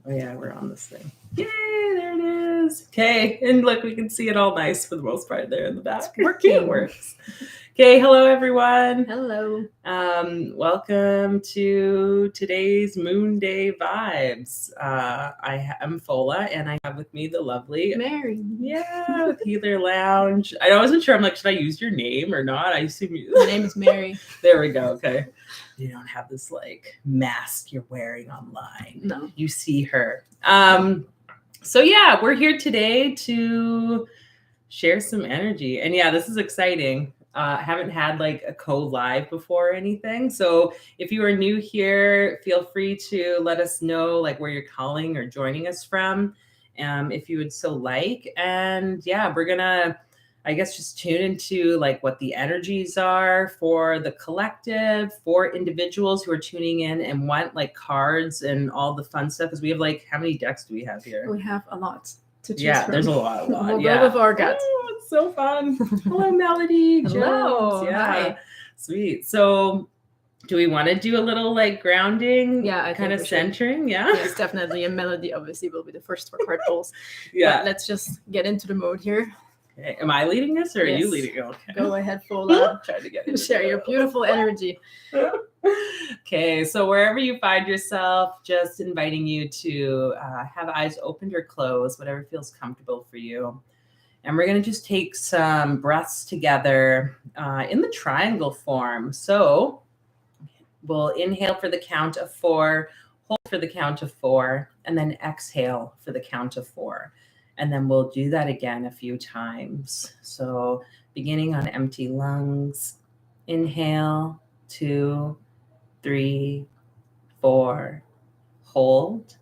Oh yeah, we're on this thing. Yay, there it is. Okay, and look, we can see it all nice for the most part there in the back. It's working. It works. Okay, hello everyone. Hello. Welcome to today's Moonday Vibez. I am Fola, and I have with me the lovely Mary. Yeah, with Healer Lounge. I wasn't sure. I'm like, should I use your name or not? I assume you. My name is Mary. There we go. Okay. You don't have this like mask you're wearing online. No. You see her. So yeah, we're here today to share some energy. And yeah, this is exciting. Haven't had like a co-live before or anything. So if you are new here, feel free to let us know like where you're calling or joining us from, if you would so like. And yeah, we're gonna, I guess, just tune into like what the energies are for the collective, for individuals who are tuning in and want like cards and all the fun stuff. Because we have like, how many decks do we have here? We have a lot to choose Yeah, from. there's a lot. We'll yeah. go with our gut. Oh, it's so fun. Hello, Melody. Hello. Jones. Yeah. Hi. Sweet. So do we want to do a little like grounding? Yeah, I kind think of centering. Yeah. Yes, definitely. And Melody obviously will be the first for card pulls. Yeah. But let's just get into the mode here. Okay. Am I leading this or are you leading? Okay. Go ahead, Fola. Try to get Share your beautiful energy. Okay, so wherever you find yourself, just inviting you to have eyes opened or closed, whatever feels comfortable for you. And we're going to just take some breaths together in the triangle form. So we'll inhale for the count of 4, hold for the count of 4, and then exhale for the count of 4. And then we'll do that again a few times. So beginning on empty lungs, inhale, 2, 3, 4, hold,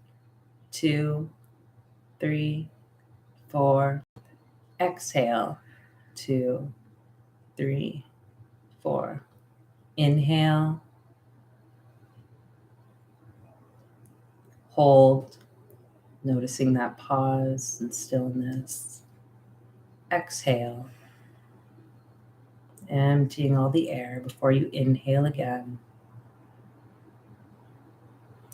2, 3, 4, exhale, 2, 3, 4, inhale, hold, noticing that pause and stillness, exhale, emptying all the air before you inhale again.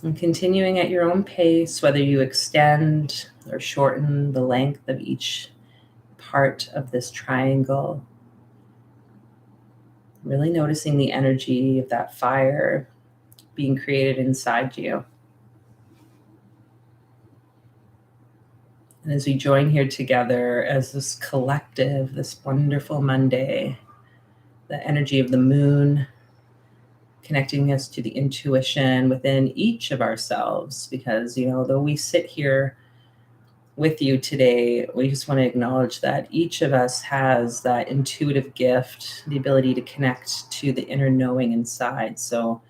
And continuing at your own pace, whether you extend or shorten the length of each part of this triangle. Really noticing the energy of that fire being created inside you. And as we join here together as this collective, this wonderful Monday, the energy of the moon connecting us to the intuition within each of ourselves, because, you know, though we sit here with you today, we just want to acknowledge that each of us has that intuitive gift, the ability to connect to the inner knowing inside. So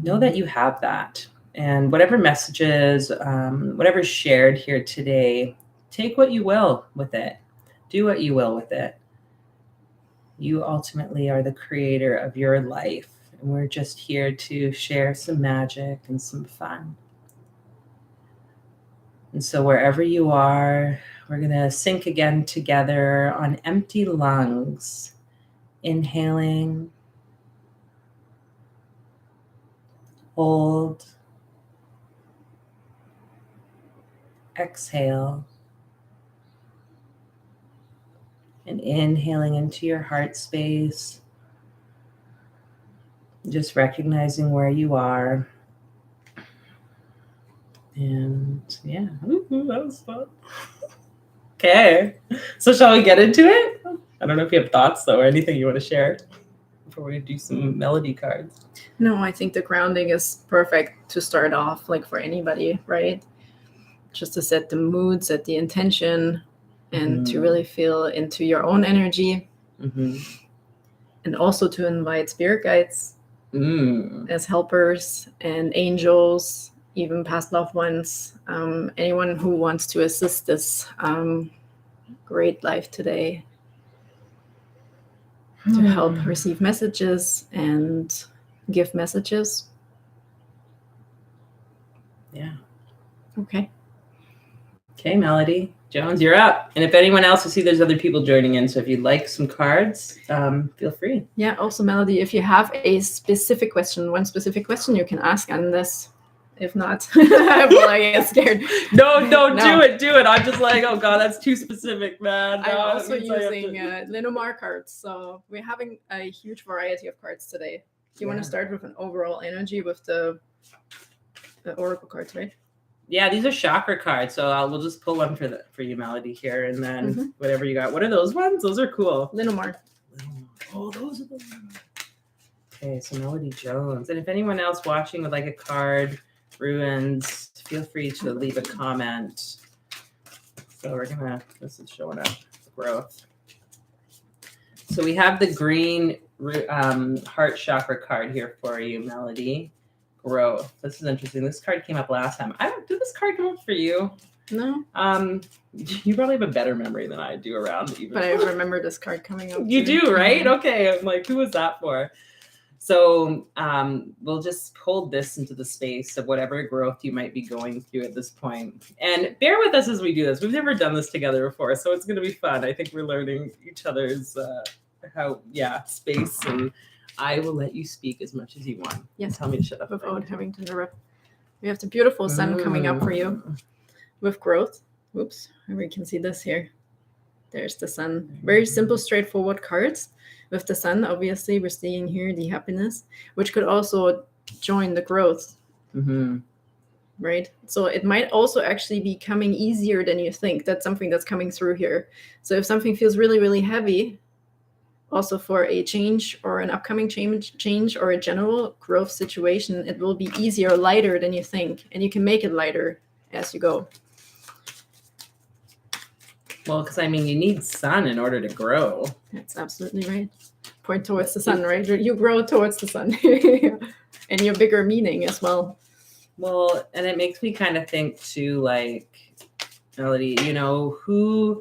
know that you have that. And whatever messages, whatever's shared here today, take what you will with it. Do what you will with it. You ultimately are the creator of your life. And we're just here to share some magic and some fun. And so wherever you are, we're going to sync again together on empty lungs. Inhaling. Hold. Exhale. And inhaling into your heart space. Just recognizing where you are. And yeah, that was fun. Okay, so shall we get into it? I don't know if you have thoughts though, or anything you want to share before we do some melody cards. No, I think the grounding is perfect to start off, like for anybody, right? Just to set the mood, set the intention, and to really feel into your own energy. And also to invite spirit guides as helpers and angels, even past loved ones, anyone who wants to assist this great life today to help receive messages and give messages. Yeah. Okay. Okay, Melody Jones, you're up. And if anyone else, you see there's other people joining in. So if you'd like some cards, feel free. Yeah. Also, Melody, if you have a specific question, one specific question you can ask on this, If not, well, I get scared. No, do it. I'm just like, oh God, that's too specific, man. No, I'm also using Linnomar cards. So we're having a huge variety of cards today. You want to start with an overall energy with the oracle cards, right? Yeah, these are chakra cards. So we'll just pull one for you, Melody, here, and then whatever you got. What are those ones? Those are cool. Linnomar. Oh, those are the ones. Okay, so Melody Jones. And if anyone else watching would like a card, ruins, feel free to leave a comment. So this is showing up, growth. So we have the green heart chakra card here for you, Melody. Growth. This is interesting. This card came up last time. Did this card come up for you? No. You probably have a better memory than I do around even. But I remember this card coming up. You do, right? Okay. I'm like, who was that for? So we'll just hold this into the space of whatever growth you might be going through at this point. And bear with us as we do this. We've never done this together before, so it's going to be fun. I think we're learning each other's space. And I will let you speak as much as you want. Yes. Tell me to shut up. Without having to interrupt. We have the beautiful sun coming up for you with growth. Oops, we can see this here. There's the sun. Very simple, straightforward cards. With the sun, obviously, we're seeing here the happiness, which could also join the growth. Right? So it might also actually be coming easier than you think. That's something that's coming through here. So if something feels really, really heavy, also for a change or an upcoming change or a general growth situation, it will be easier, lighter than you think. And you can make it lighter as you go. Well, because you need sun in order to grow. That's absolutely right. Point towards the sun, right? You grow towards the sun. And your bigger meaning as well. Well, and it makes me kind of think too, like, Melody, who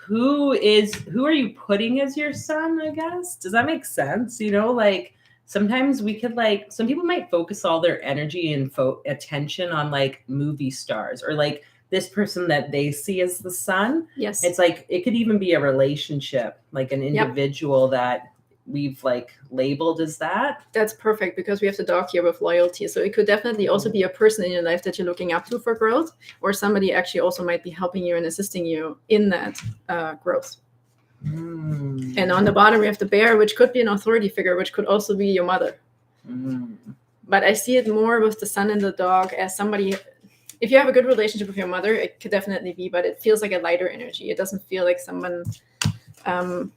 are you putting as your sun, I guess? Does that make sense? Like sometimes we could some people might focus all their energy and attention on like movie stars or like this person that they see as the sun. Yes. It's like, it could even be a relationship, like an individual that we've like labeled as that. That's perfect because we have the dog here with loyalty. So it could definitely also be a person in your life that you're looking up to for growth, or somebody actually also might be helping you and assisting you in that growth. And on the bottom, we have the bear, which could be an authority figure, which could also be your mother. But I see it more with the sun and the dog as somebody. If you have a good relationship with your mother, it could definitely be, but it feels like a lighter energy. It doesn't feel like someone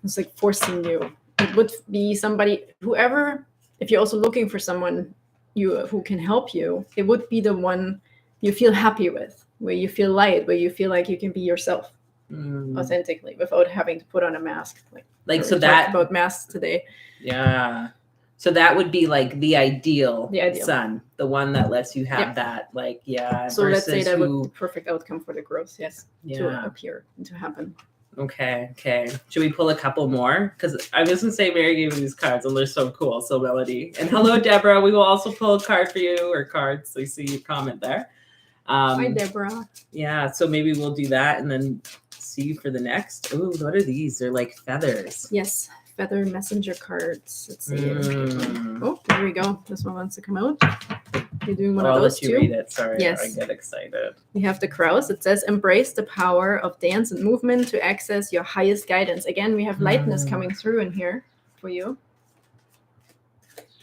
is like forcing you. It would be somebody, whoever, if you're also looking for someone who can help you, it would be the one you feel happy with, where you feel light, where you feel like you can be yourself authentically without having to put on a mask. Like so that about masks today. Yeah. So that would be like the ideal sun, the one that lets you have that, like, So let's say that would be perfect outcome for the growth, to appear and to happen. Okay. Should we pull a couple more? Because I was going to say Mary gave me these cards, and they're so cool. So Melody. And hello, Deborah. We will also pull a card for you, or cards. So you see your comment there. Hi, Deborah. Yeah, so maybe we'll do that and then see you for the next. Oh, what are these? They're like feathers. Yes. Feather messenger cards. Let's see. Oh, there we go. This one wants to come out. You're doing one of those too. I'll let you read it. Sorry, yes. I get excited. We have the crows. It says, embrace the power of dance and movement to access your highest guidance. Again, we have lightness coming through in here for you.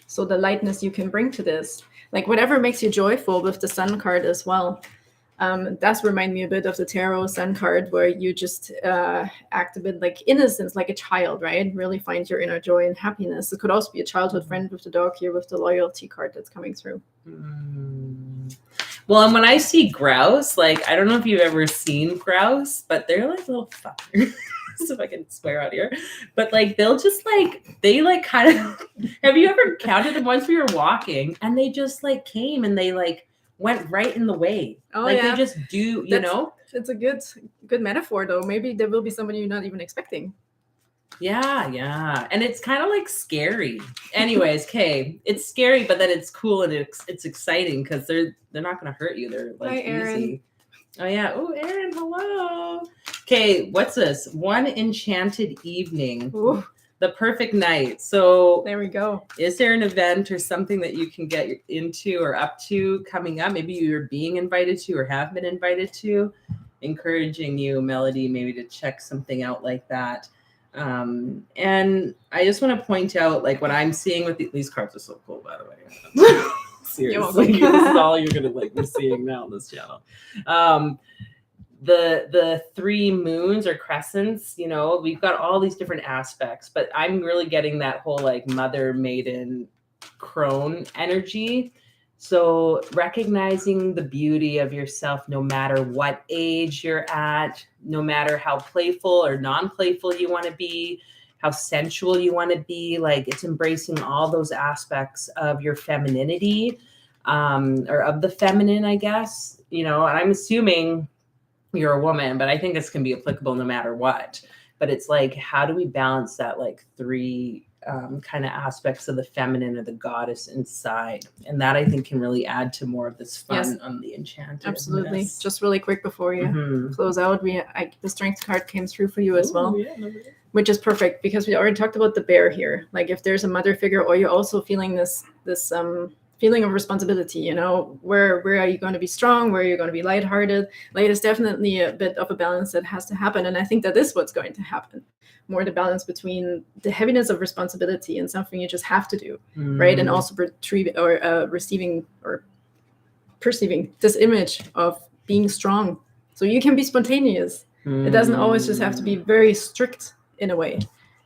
So the lightness you can bring to this. Like whatever makes you joyful with the sun card as well. It does remind me a bit of the tarot sun card where you just act a bit like innocence, like a child, right? Really find your inner joy and happiness. It could also be a childhood friend with the dog here with the loyalty card that's coming through. Well, and when I see grouse, like, I don't know if you've ever seen grouse, but they're like little fuckers. So if I can swear out here, but like they'll just like they like kind of have you ever counted them once we were walking and they just like came and they like went right in the way. Oh, like they just do, you know? It's a good metaphor though. Maybe there will be somebody you're not even expecting. Yeah. And it's kind of like scary. Anyways, okay. It's scary, but then it's cool and it's exciting because they're not gonna hurt you. They're like easy. Oh yeah. Oh, Erin, hello. Okay, what's this? One enchanted evening. Ooh. The perfect night. So There we go. is there an event or something that you can get into or up to coming up? Maybe you're being invited to or have been invited to, encouraging you, Melody, maybe to check something out like that. And I just want to point out, like, what I'm seeing with these cards are so cool, by the way. Seriously, this is all you're gonna like be seeing now on this channel. The three moons or crescents, you know, we've got all these different aspects, but I'm really getting that whole like mother, maiden, crone energy. So recognizing the beauty of yourself, no matter what age you're at, no matter how playful or non-playful you want to be, how sensual you want to be, like it's embracing all those aspects of your femininity, or of the feminine, I guess, you know, and I'm assuming you're a woman, but I think this can be applicable no matter what. But it's like, how do we balance that like three kind of aspects of the feminine or the goddess inside? And that I think can really add to more of this fun on the enchanted. Absolutely. Just really quick before you close out, the strength card came through for you as well, which is perfect because we already talked about the bear here. Like if there's a mother figure, or you're also feeling this feeling of responsibility, you know, where are you going to be strong? Where are you going to be lighthearted? Like it's definitely a bit of a balance that has to happen. And I think that is what's going to happen. More the balance between the heaviness of responsibility and something you just have to do, right? And also receiving or perceiving this image of being strong. So you can be spontaneous. It doesn't always just have to be very strict in a way.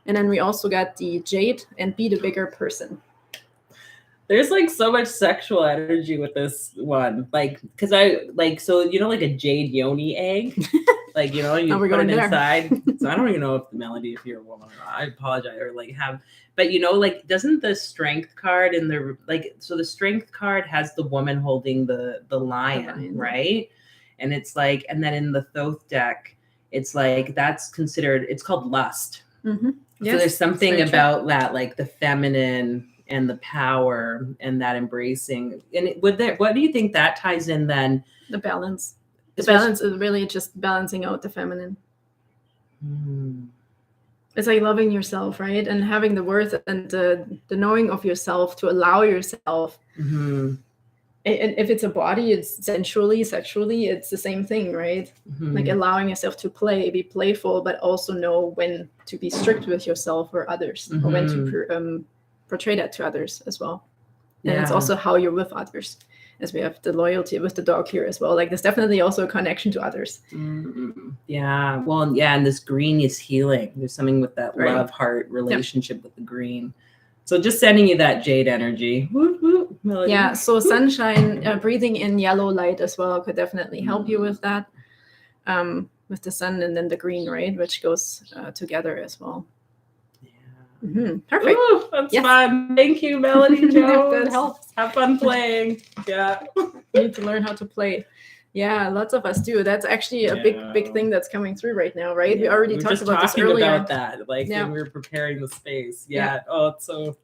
And then we also got the jade and be the bigger person. There's like so much sexual energy with this one. Like, cause I like, so, you know, like a jade yoni egg, like, you know, you put it inside. So I don't even know if the Melody, if you're a woman or not, I apologize, or like but you know, like, doesn't the strength card in the, like, so the strength card has the woman holding the lion, right? And it's like, and then in the Thoth deck, it's like, that's considered, it's called lust. Mm-hmm. Yes, so there's something about that, like the feminine and the power and that embracing. And what do you think that ties in then? The balance. The balance is really just balancing out the feminine. It's like loving yourself, right? And having the worth and the knowing of yourself to allow yourself. And if it's a body, it's sexually, it's the same thing, right? Like allowing yourself to be playful, but also know when to be strict with yourself or others, or when to portray that to others as well. And it's also how you're with others, as we have the loyalty with the dog here as well. Like there's definitely also a connection to others. Yeah. Well, yeah. And this green is healing. There's something with that love heart relationship with the green. So just sending you that jade energy. Woo, woo, Melody. Yeah. So sunshine, breathing in yellow light as well could definitely help you with that. With the sun and then the green, right? Which goes together as well. Perfect. Ooh, that's fun. Thank you, Melody Jones. That helps. Have fun playing. Yeah. You need to learn how to play. Yeah, lots of us do. That's actually a big thing that's coming through right now, right? We already talked about this earlier. About that, like when we were preparing the space. Oh, so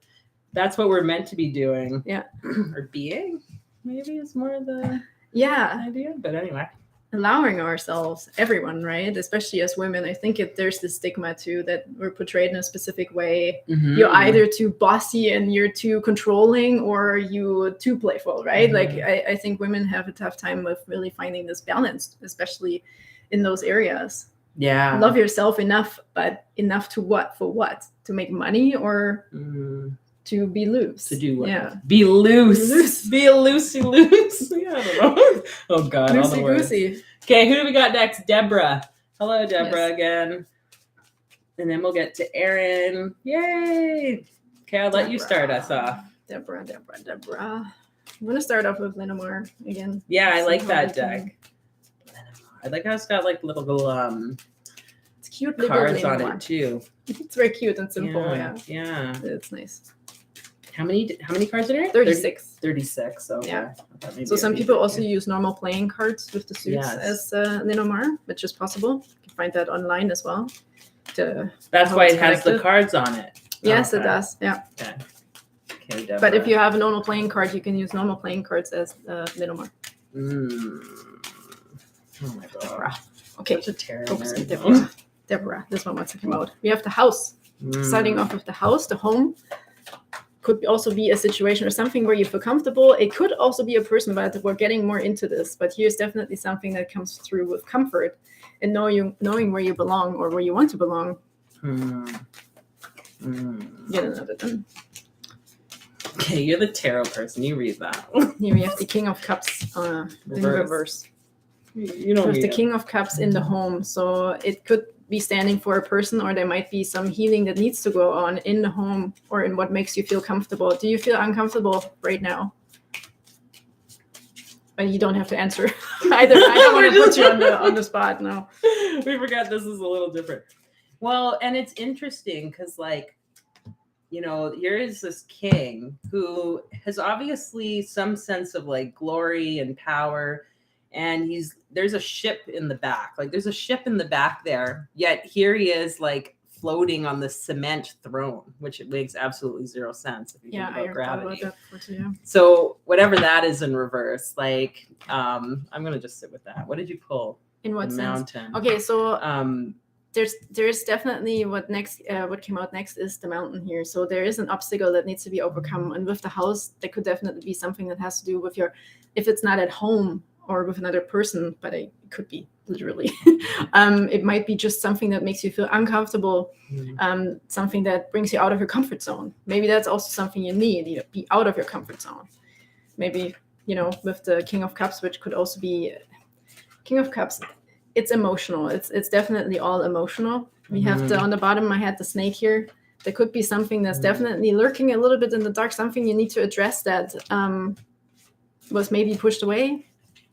that's what we're meant to be doing. Yeah. Or being, maybe is more the idea. But anyway. Allowing ourselves, everyone, right? Especially as women, I think there's this stigma too that we're portrayed in a specific way. You're either too bossy and you're too controlling, or you too playful, right? Like I think women have a tough time with really finding this balance, especially in those areas. Yeah, love yourself enough, but enough to what? For what? To make money or to be loose? To do what? Yeah, be loose. Be a loosey loose. Yeah, I don't know. Oh God, loosey goosey. Okay, who do we got next? Deborah. Hello, Deborah again. And then we'll get to Erin. Yay! Okay, I'll let you start us off. Deborah. I'm gonna start off with Linamar again. Yeah, I like that deck. I like how it's got like little it's cute cards on it too. It's very cute and simple. Yeah. It's nice. How many cards are there? 36. 36. Okay. Yeah. So some people also use normal playing cards with the suits as Linamar, which is possible. You can find that online as well. That's why it has the cards on it. Yes, it does. Yeah. Okay, but if you have a normal playing card, you can use normal playing cards as Linamar. Oh my God. Deborah. Okay. Such a terror. Deborah. This one wants to come out. We have the house. Starting off with the house, the home could also be a situation or something where you feel comfortable. It could also be a person, but we're getting more into this. But here's definitely something that comes through with comfort and knowing where you belong or where you want to belong. Get another one. Okay, you're the tarot person. You read that. Here we have the King of Cups in reverse. You know, with the King of Cups in the home. So it could be standing for a person, or there might be some healing that needs to go on in the home or in what makes you feel comfortable. Do you feel uncomfortable right now? But you don't have to answer either. I don't want to put you on the spot now. We forgot this is a little different. Well, and it's interesting because, like, you know, here is this king who has obviously some sense of like glory and power. And there's a ship in the back. Like there's a ship in the back there. Yet here he is like floating on the cement throne, which it makes absolutely zero sense if you think about gravity. So whatever that is in reverse, like I'm gonna just sit with that. What did you pull? In what the sense? Mountain. Okay, so there's definitely what came out next is the mountain here. So there is an obstacle that needs to be overcome. And with the house, there could definitely be something that has to do with if it's not at home or with another person, but it could be literally. It might be just something that makes you feel uncomfortable, something that brings you out of your comfort zone. Maybe that's also something you need, be out of your comfort zone. Maybe, with the King of Cups, which could also be King of Cups, it's emotional. It's definitely all emotional. We have on the bottom, I had the snake here. There could be something that's definitely lurking a little bit in the dark, something you need to address that was maybe pushed away.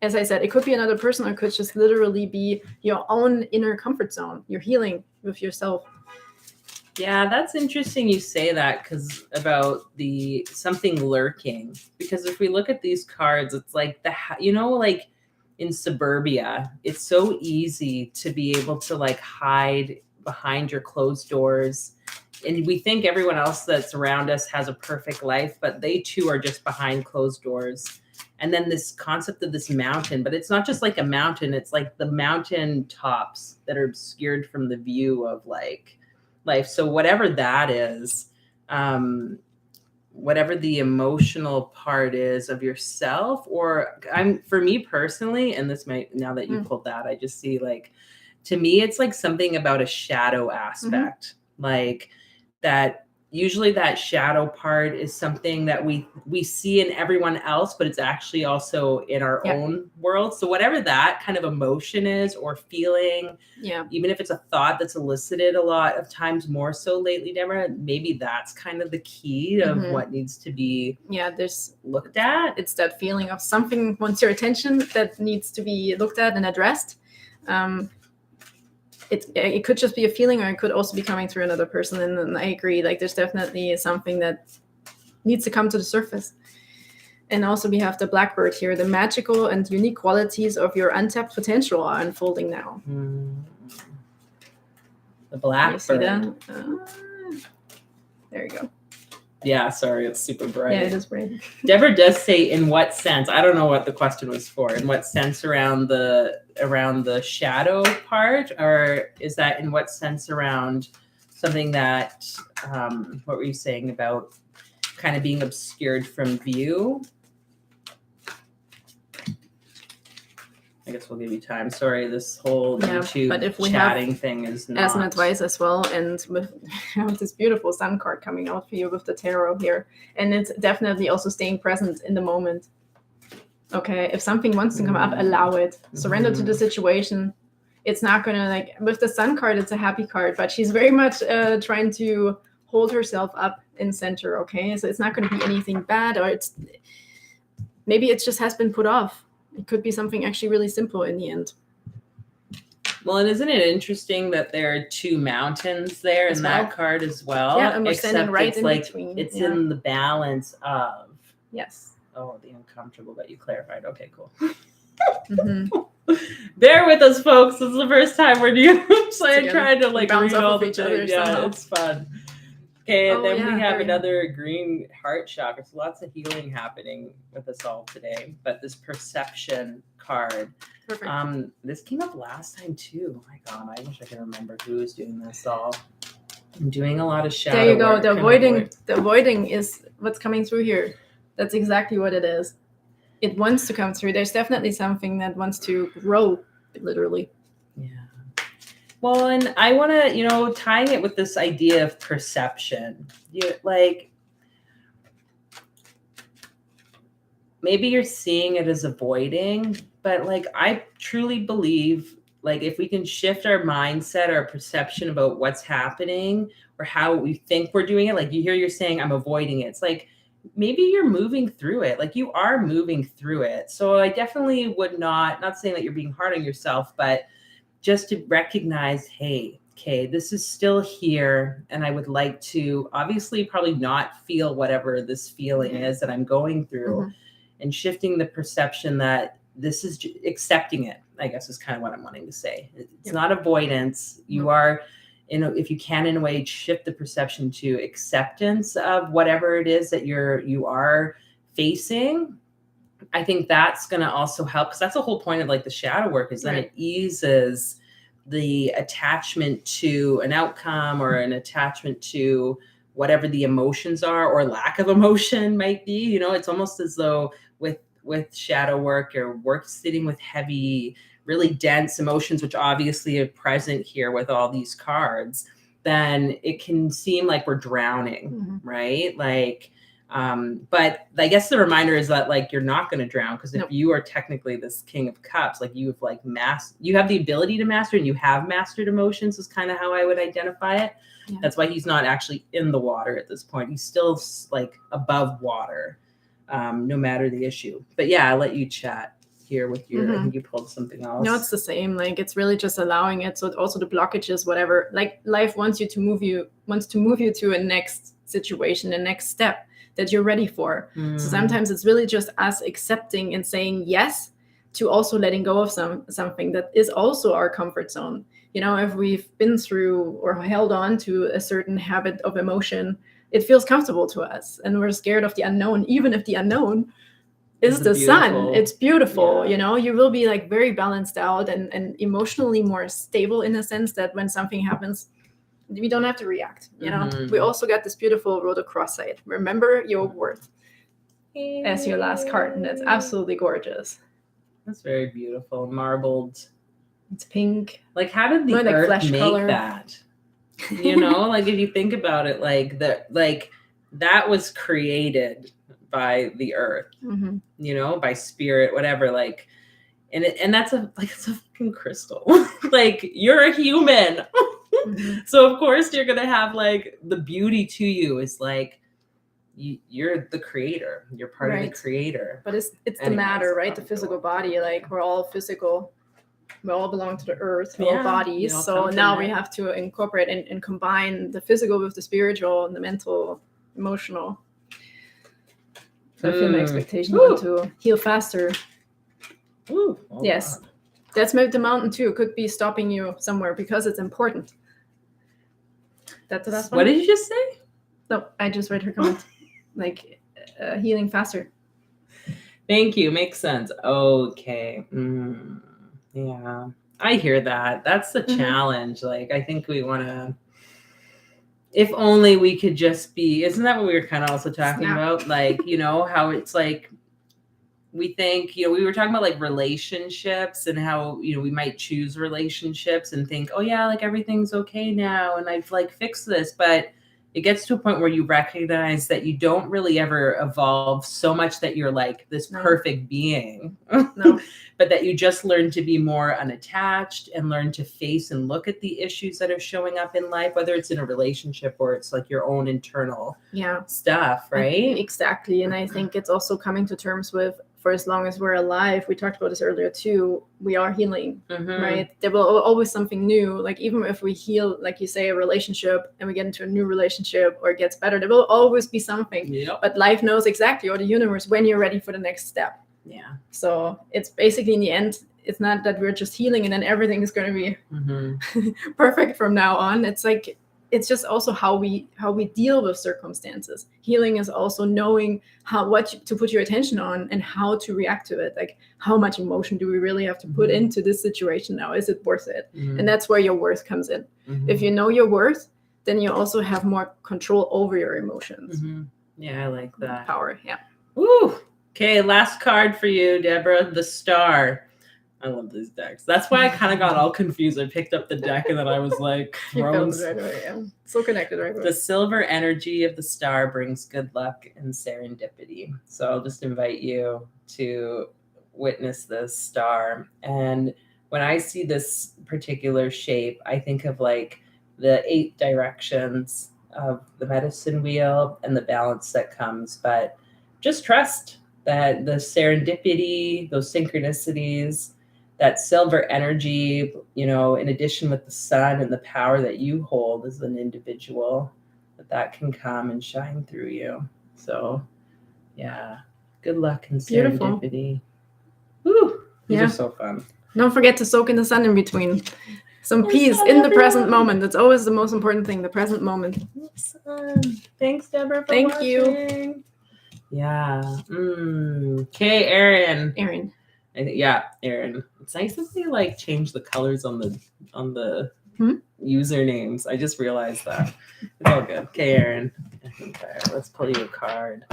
As I said, it could be another person, or it could just literally be your own inner comfort zone. You're healing with yourself. Yeah, that's interesting you say that, because about something lurking. Because if we look at these cards, it's like like in suburbia, it's so easy to be able to like hide behind your closed doors. And we think everyone else that's around us has a perfect life, but they too are just behind closed doors. And then this concept of this mountain, but it's not just like a mountain. It's like the mountain tops that are obscured from the view of like life. So whatever that is, whatever the emotional part is of yourself, or for me personally, and this might, now that you pulled that, I just see like, to me, it's like something about a shadow aspect, like that. Usually that shadow part is something that we see in everyone else, but it's actually also in our own world. So whatever that kind of emotion is or feeling, even if it's a thought that's elicited a lot of times more so lately, Deborah, maybe that's kind of the key of what needs to be there's looked at. It's that feeling of something wants your attention that needs to be looked at and addressed. It could just be a feeling, or it could also be coming through another person. And I agree, like there's definitely something that needs to come to the surface. And also we have the blackbird here. The magical and unique qualities of your untapped potential are unfolding now. The blackbird. You see that? There you go. Yeah, sorry, it's super bright. Yeah, it is bright. Deborah does say, in what sense? I don't know what the question was for. In what sense around the shadow part, or is that in what sense around something that? What were you saying about kind of being obscured from view? I guess we'll give you time. Sorry, this whole YouTube but if we chatting thing is not. As an advice as well, and with this beautiful sun card coming out for you with the tarot here, and it's definitely also staying present in the moment. Okay, if something wants to come up, allow it. Surrender to the situation. It's not gonna, like with the sun card, it's a happy card, but she's very much trying to hold herself up in center. Okay, so it's not going to be anything bad, or maybe it just has been put off. It could be something actually really simple in the end. Well, and isn't it interesting that there are two mountains there in that card as well? Yeah, and we're standing right in between. It's in the balance of. Yes. Oh, the uncomfortable that you clarified. Okay, cool. Mm-hmm. Bear with us, folks. This is the first time we're doing so I'm trying to like bounce read all off the each other. Yeah, somehow. it's fun. Okay, and then we have very another green heart chakra. So lots of healing happening with us all today. But this perception card. Perfect. This came up last time too. Oh my God, I wish I could remember who was doing this all. I'm doing a lot of shadow There you go. work. The avoiding is what's coming through here. That's exactly what it is. It wants to come through. There's definitely something that wants to grow, literally. Yeah. Well, and I want to, tying it with this idea of perception, maybe you're seeing it as avoiding, but I truly believe if we can shift our mindset, our perception about what's happening or how we think we're doing it, you're saying I'm avoiding it. It's maybe you're moving through it. You are moving through it. So I definitely would not saying that you're being hard on yourself, but just to recognize, hey, okay, this is still here. And I would like to obviously probably not feel whatever this feeling is that I'm going through, and shifting the perception that this is accepting it, I guess is kind of what I'm wanting to say. It's not avoidance. You are, if you can in a way shift the perception to acceptance of whatever it is that you are facing, I think that's going to also help, because that's the whole point of the shadow work, is then it eases the attachment to an outcome or an attachment to whatever the emotions are or lack of emotion might be. It's almost as though with shadow work or sitting with heavy, really dense emotions, which obviously are present here with all these cards, then it can seem like we're drowning, right? But I guess the reminder is that you're not going to drown, because if you are technically this King of Cups, you have you have the ability to master, and you have mastered emotions, is kind of how I would identify it. Yeah. That's why he's not actually in the water at this point. He's still above water, no matter the issue. But yeah, I'll let you chat here with your, I think you pulled something else. No, it's the same. It's really just allowing it. So also the blockages, whatever, life wants to move you to a next situation, a next step that you're ready for. So sometimes it's really just us accepting and saying yes to also letting go of something that is also our comfort zone. If we've been through or held on to a certain habit of emotion, it feels comfortable to us, and we're scared of the unknown, even if the unknown is the sun. It's beautiful. You will be very balanced out and emotionally more stable, in a sense that when something happens, we don't have to react. We also got this beautiful road across side. Remember your worth as your last card, and it's absolutely gorgeous. That's very beautiful. Marbled. It's pink. How did the earth make color. That? If you think about it, that was created by the earth, by spirit, whatever, and that's it's a fucking crystal. You're a human. So of course you're gonna have the beauty to you is you're the creator. You're part of the creator. But it's the matter, right? The physical body. We're all physical. We all belong to the earth. We're all bodies. So now we have to incorporate and combine the physical with the spiritual and the mental, emotional. So I feel my expectation want to heal faster. Ooh, yes. God. That's the mountain too. It could be stopping you somewhere because it's important. That's the last one. What did you just say? No, I just read her comment. Healing faster. Thank you. Makes sense. Okay. Yeah. I hear that. That's the challenge. I think we want to, if only we could just be, isn't that what we were kind of also talking about? How it's we think, we were talking about relationships and how, we might choose relationships and think, oh yeah, everything's okay now. And I've fixed this, but it gets to a point where you recognize that you don't really ever evolve so much that you're this perfect being, but that you just learn to be more unattached and learn to face and look at the issues that are showing up in life, whether it's in a relationship or it's your own internal stuff, right? Exactly. And I think it's also coming to terms with, for as long as we're alive, we talked about this earlier too, we are healing, right? There will always something new. Even if we heal, like you say, a relationship and we get into a new relationship or it gets better, there will always be something. Yep. But life knows exactly, or the universe, when you're ready for the next step. Yeah. So it's basically, in the end, it's not that we're just healing and then everything is going to be perfect from now on. It's it's just also how we deal with circumstances. Healing is also knowing what to put your attention on and how to react to it. How much emotion do we really have to put into this situation now? Is it worth it? And that's where your worth comes in. If you know your worth, then you also have more control over your emotions. Yeah, I like that. Power, yeah. Woo! Okay, last card for you, Deborah, the Star. I love these decks. That's why I kind of got all confused. I picked up the deck and then I was like, you felt it right away, yeah. So connected right away. The silver energy of the star brings good luck and serendipity. So I'll just invite you to witness this star. And when I see this particular shape, I think of like the 8 directions of the medicine wheel and the balance that comes. But just trust that the serendipity, those synchronicities, that silver energy, you know, in addition with the sun and the power that you hold as an individual, that can come and shine through you. So, yeah, good luck and serendipity. Woo! These are so fun. Don't forget to soak in the sun in between. Some peace in the present moment. That's always the most important thing, the present moment. Thanks, Deborah, for Thank watching. you. Yeah. Okay, Erin. Erin. It's nice that they like change the colors on the usernames. I just realized that. It's all good. Okay, Erin. Okay, let's pull you a card.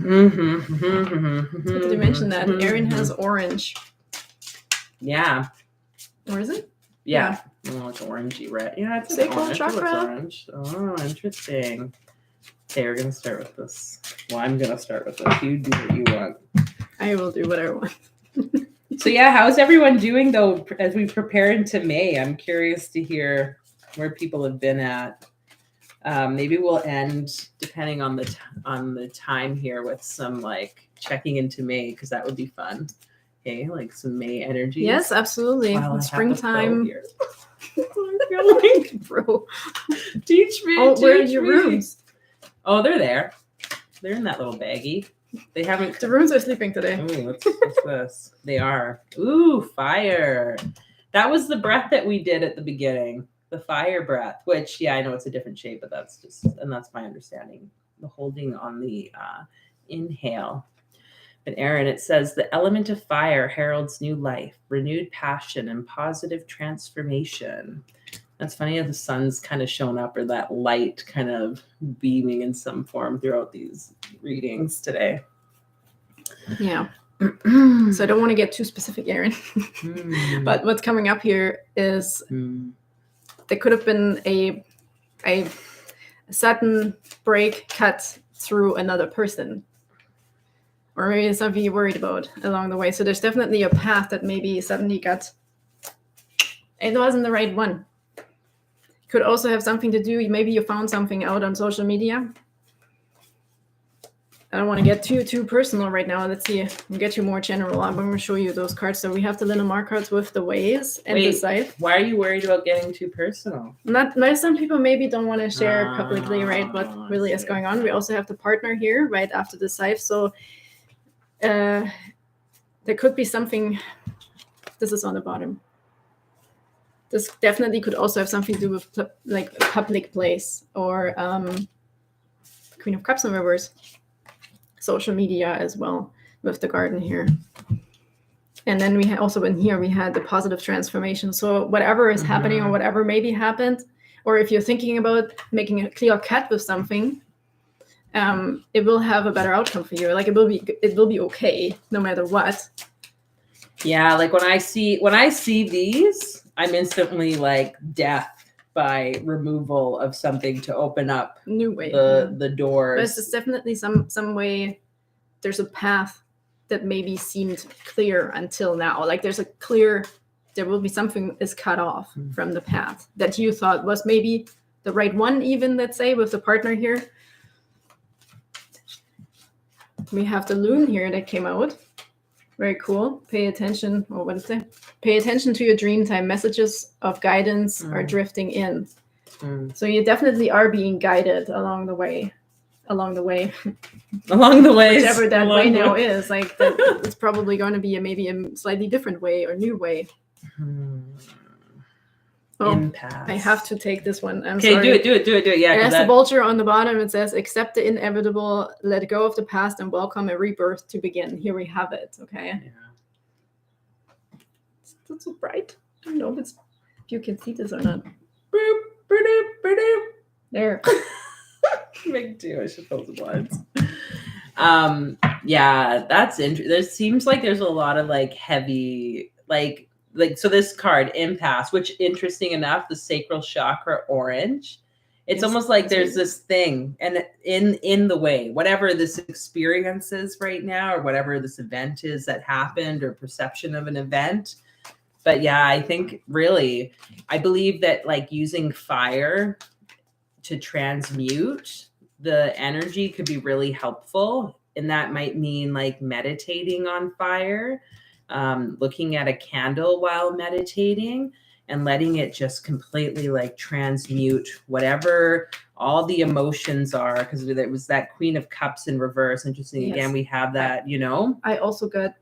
Did you mention that Erin has orange? Yeah. Or is it? Yeah. Oh, it's orangey red. Yeah, it's sacral chakra. Orange. Oh, interesting. Okay, we're gonna start with this. Well, I'm gonna start with this. You do what you want. I will do what I want. So yeah, how's everyone doing though as we prepare into May? I'm curious to hear where people have been at. Maybe we'll end, depending on the time here, with some like checking into May, because that would be fun. Okay, like some May energy. Yes, absolutely. Springtime. Bro, teach me. Oh, where are your rooms? Oh, they're there. They're in that little baggie. They haven't. The rooms are sleeping today. Ooh, what's this? They are. Ooh, fire. That was the breath that we did at the beginning. The fire breath, which, yeah, I know it's a different shape, but that's my understanding. The holding on the inhale. But Erin, it says, the element of fire heralds new life, renewed passion, and positive transformation. That's funny how the sun's kind of shown up, or that light kind of beaming in some form throughout these readings today. Yeah. So I don't want to get too specific, Erin. But what's coming up here is there could have been a sudden break cut through another person. Or maybe something you're worried about along the way. So there's definitely a path that maybe suddenly it wasn't the right one. Could also have something to do, maybe you found something out on social media. I don't want to get too personal right now. Let's see. I'll get you more general. I'm going to show you those cards. So we have the Lenormand cards with the ways and the scythe. Why are you worried about getting too personal? Not some people maybe don't want to share publicly, right, what really is going on. We also have the partner here right after the scythe. So there could be something. This is on the bottom. This definitely could also have something to do with like a public place or Queen of Cups in reverse. Social media as well with the garden here. And then we also in here we had the positive transformation. So whatever is happening or whatever maybe happened, or if you're thinking about making a clear cut with something, it will have a better outcome for you. Like it will be okay no matter what. Yeah, like when I see these, I'm instantly like death by removal of something to open up new way the doors. But it's definitely some way. There's a path that maybe seemed clear until now. Like there will be something is cut off from the path that you thought was maybe the right one, even let's say with the partner here. We have the loon here that came out. Very cool. Pay attention. Or what did it say? Pay attention to your dream time. Messages of guidance are drifting in. So you definitely are being guided along the way. Whichever that way now is. Like it's probably going to be maybe a slightly different way or new way. Impasse. I have to take this one. I'm sorry. Okay, do it. Yeah. As the vulture on the bottom, it says, accept the inevitable, let go of the past, and welcome a rebirth to begin. Here we have it, okay? Yeah. It's so bright. I don't know if you can see this or not. There. Make two. I should post it once. Yeah, that's interesting. There seems like there's a lot of like heavy, like so this card, impasse, which interesting enough, the sacral chakra orange. It's almost like there's this thing, and in the way, whatever this experience is right now, or whatever this event is that happened, or perception of an event. But yeah, I think really, I believe that like using fire to transmute the energy could be really helpful. And that might mean like meditating on fire, looking at a candle while meditating, and letting it just completely like transmute whatever all the emotions are. Because there was that Queen of Cups in reverse. Interesting. Yes. Again, we have that, you know. I also got.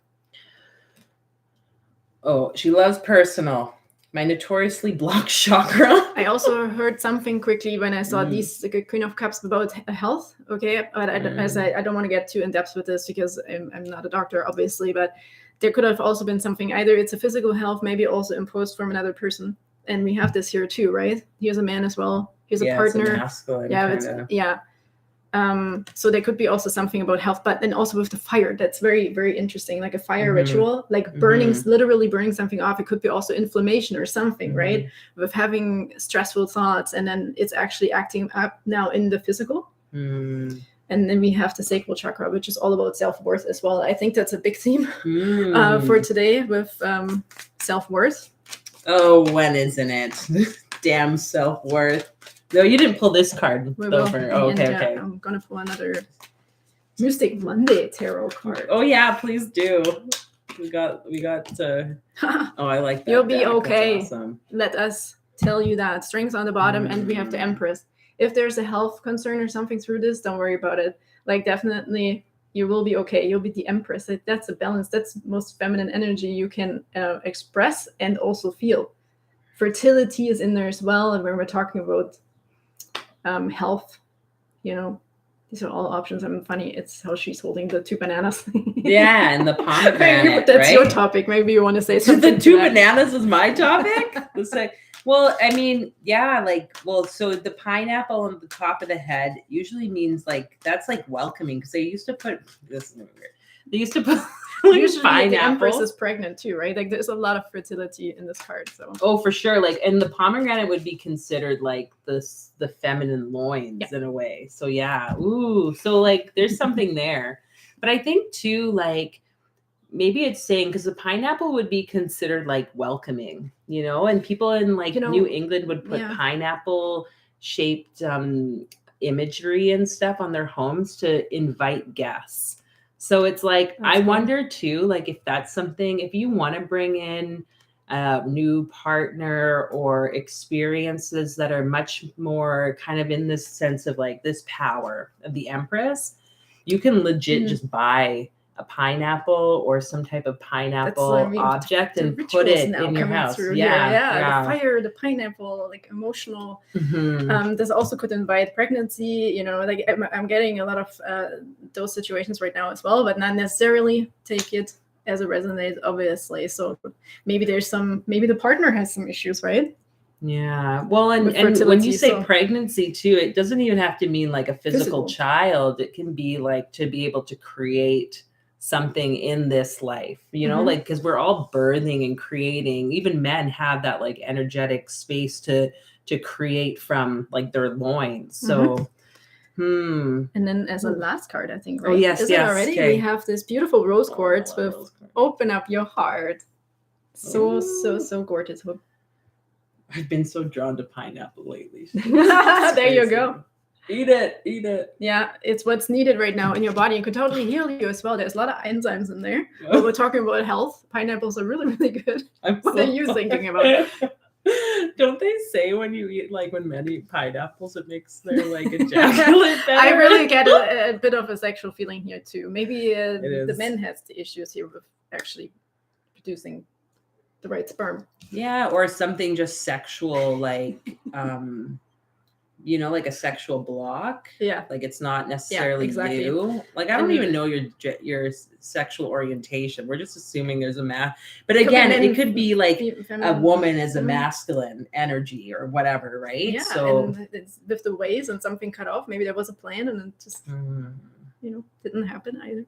Oh, she loves personal. My notoriously blocked chakra. I also heard something quickly when I saw these Queen of Cups about health. Okay, but I don't want to get too in depth with this because I'm not a doctor, obviously. But there could have also been something. Either it's a physical health, maybe also imposed from another person, and we have this here too, right? Here's a man as well. Here's a partner. It's a masculine, so there could be also something about health, but then also with the fire, that's very, very interesting. Like a fire ritual, like literally burning something off. It could be also inflammation or something, right? With having stressful thoughts, and then it's actually acting up now in the physical. And then we have the sacral chakra, which is all about self-worth as well. I think that's a big theme for today with self-worth. Oh, when isn't it? Damn self-worth. No, you didn't pull this card. Over. Oh, okay. I'm going to pull another Mystic Monday tarot card. Oh, yeah, please do. We got oh, I like that. You'll be okay. That's awesome. Let us tell you that. Strings on the bottom, and we have the Empress. If there's a health concern or something through this, don't worry about it. Like, definitely, you will be okay. You'll be the Empress. That's a balance. That's most feminine energy you can express and also feel. Fertility is in there as well. And when we're talking about health, you know, these are all options. I'm funny. It's how she's holding the two bananas. Yeah, and the pomegranate. That's right? Your topic. Maybe you want to say something. The two bananas is my topic. Well, I mean, yeah, so the pineapple on the top of the head usually means like that's like welcoming, because they used to put this is weird. They used to put usually the Empress is pregnant too, right? Like there's a lot of fertility in this card. So for sure. Like, and the pomegranate would be considered like the feminine loins in a way. So yeah. Ooh. So like there's something there. But I think too, like maybe it's saying, because the pineapple would be considered like welcoming, you know, and people in like New England would put pineapple shaped imagery and stuff on their homes to invite guests. So it's like, I wonder too, like if that's something, if you want to bring in a new partner or experiences that are much more kind of in this sense of like this power of the Empress, you can legit just buy a pineapple or some type of pineapple object and put it in your house. Yeah. The fire, the pineapple, like emotional. This also could invite pregnancy, you know, like I'm getting a lot of those situations right now as well, but not necessarily take it as it resonates, obviously. So maybe maybe the partner has some issues, right? Yeah. Well, and when you say pregnancy too, it doesn't even have to mean like a physical child. It can be like to be able to create something in this life, you know, like, because we're all birthing and creating. Even men have that like energetic space to create from like their loins. So and then as a last card, I think, right? Oh yes, Is it already? Okay. We have this beautiful rose quartz with open up your heart. So gorgeous. I've been so drawn to pineapple lately. There you go. Eat it. Yeah, it's what's needed right now in your body. It could totally heal you as well. There's a lot of enzymes in there. But we're talking about health. Pineapples are really, really good. What are you thinking about? Don't they say when you eat, like when men eat pineapples, it makes their like ejaculate better? I really get a bit of a sexual feeling here too. Maybe the men has the issues here with actually producing the right sperm. Yeah, or something just sexual, like you know, like a sexual block. Yeah. Like it's not necessarily exactly. you. Like I don't even know your sexual orientation. We're just assuming there's a but again, it could be like a woman as a masculine energy or whatever, right? Yeah. So and it's with the ways and something cut off. Maybe there was a plan and it just you know, didn't happen either.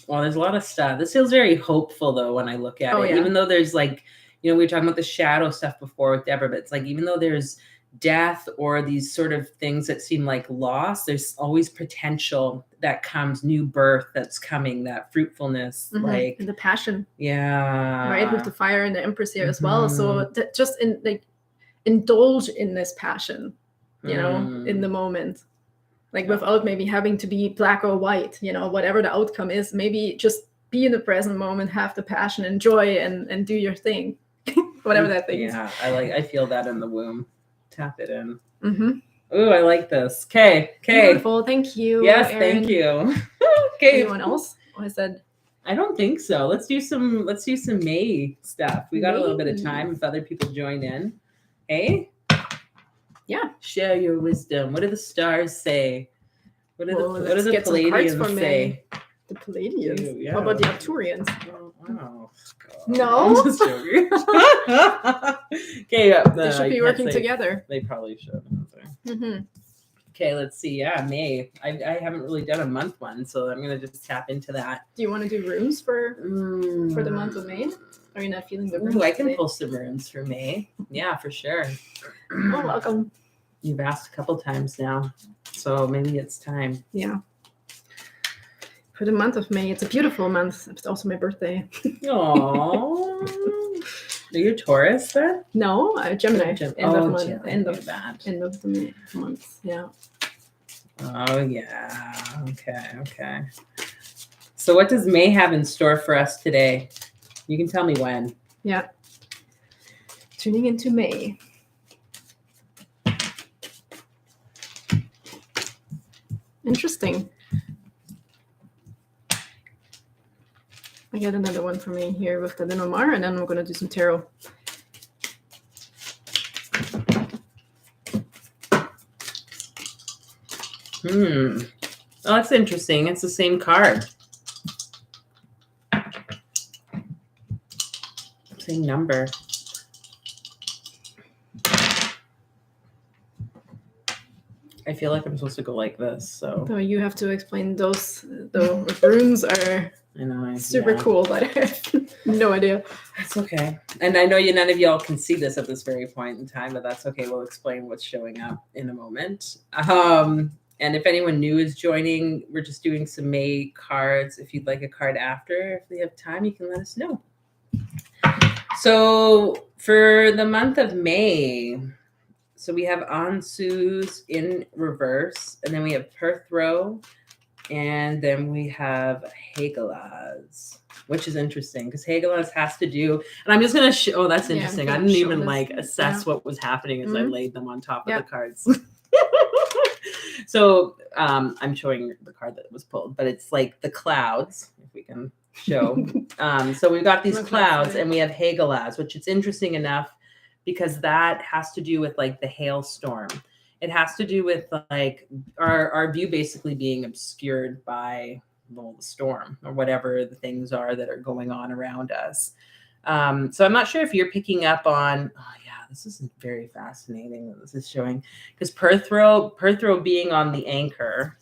Well, there's a lot of stuff. This feels very hopeful though when I look at it. Even though there's like, you know, we were talking about the shadow stuff before with Deborah, but it's like even though there's death or these sort of things that seem like loss, there's always potential that comes, new birth that's coming, that fruitfulness, like and the passion. Yeah. Right, with the fire and the Empress here as well. So just indulge in this passion, you know, in the moment. Like without maybe having to be black or white, you know, whatever the outcome is, maybe just be in the present moment, have the passion and joy and do your thing, whatever that thing is. Yeah, I feel that in the womb. Tap it in. Ooh, I like this. Okay. Beautiful. Thank you. Yes, Erin. thank you. Okay. Anyone else? Or is that? I don't think so. Let's do some May stuff. We got a little bit of time if other people join in. Hey? Yeah. Share your wisdom. What do the stars say? What do the Palladians say? The Palladians? How about the Arcturians? Oh, God. No. I'm just joking. Okay, they should be working together. They probably should. Okay, let's see. Yeah, May. I haven't really done a month one, so I'm gonna just tap into that. Do you want to do runes for the month of May? Are you not feeling the runes? I can pull some runes for May. Yeah, for sure. Oh, welcome. You've asked a couple times now, so maybe it's time. Yeah. For the month of May, it's a beautiful month. It's also my birthday. Aww. Are you a Taurus then? No, Gemini. End of month. Gemini. End of the month. Yeah. Oh yeah. Okay. So what does May have in store for us today? You can tell me when. Yeah. Tuning into May. Interesting. I got another one for me here with the Lenormand, and then we're going to do some tarot. Oh, that's interesting. It's the same card. Same number. I feel like I'm supposed to go like this, so you have to explain those. Though runes are super cool, but I have no idea. That's okay. And I know none of y'all can see this at this very point in time, but that's okay. We'll explain what's showing up in a moment. And if anyone new is joining, we're just doing some May cards. If you'd like a card after, if we have time, you can let us know. So for the month of May, so we have Ansus in reverse, and then we have Perthro, and then we have Hagalaz, which is interesting because Hagalaz has to do, and I'm just going to show, that's interesting. I didn't even assess what was happening as I laid them on top of the cards. So I'm showing the card that was pulled, but it's like the clouds, if we can show. So we've got these clouds and we have Hagalaz, which is interesting enough because that has to do with like the hailstorm. It has to do with like our view basically being obscured by the storm or whatever the things are that are going on around us. So I'm not sure if you're picking up on, this is very fascinating that this is showing, because Perthro being on the anchor,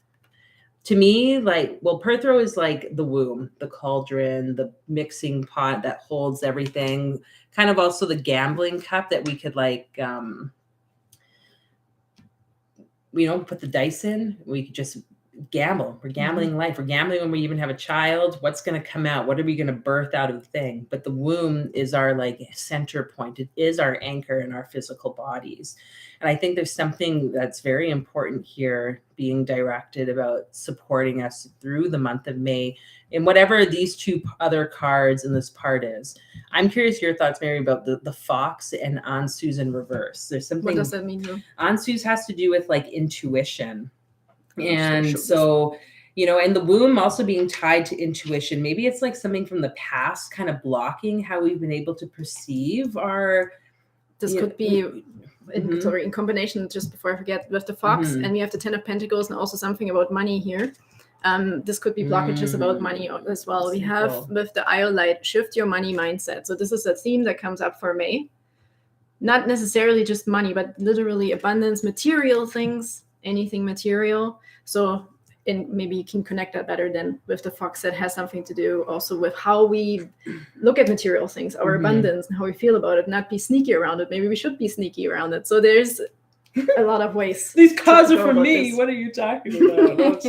to me, Perthro is like the womb, the cauldron, the mixing pot that holds everything, kind of also the gambling cup that we could put the dice in. We could just gamble. We're gambling life. We're gambling when we even have a child. What's going to come out? What are we going to birth out of the thing? But the womb is our center point. It is our anchor in our physical bodies. And I think there's something that's very important here being directed about supporting us through the month of May in whatever these two other cards in this part is. I'm curious your thoughts, Mary, about the fox and Ansus in reverse. There's something. What does that mean? Ansus has to do with intuition. And so, and the womb also being tied to intuition. Maybe it's something from the past kind of blocking how we've been able to perceive our This could be in combination, just before I forget, with the fox, and we have the 10 of Pentacles and also something about money here. This could be blockages about money as well. We have with the Iolite, shift your money mindset. So this is a theme that comes up for May. Not necessarily just money, but literally abundance, material things, anything material. So maybe you can connect that better than with the fox, that has something to do also with how we look at material things, our abundance, and how we feel about it, not be sneaky around it. Maybe we should be sneaky around it. So there's a lot of ways. These cards are for me. What are you talking about?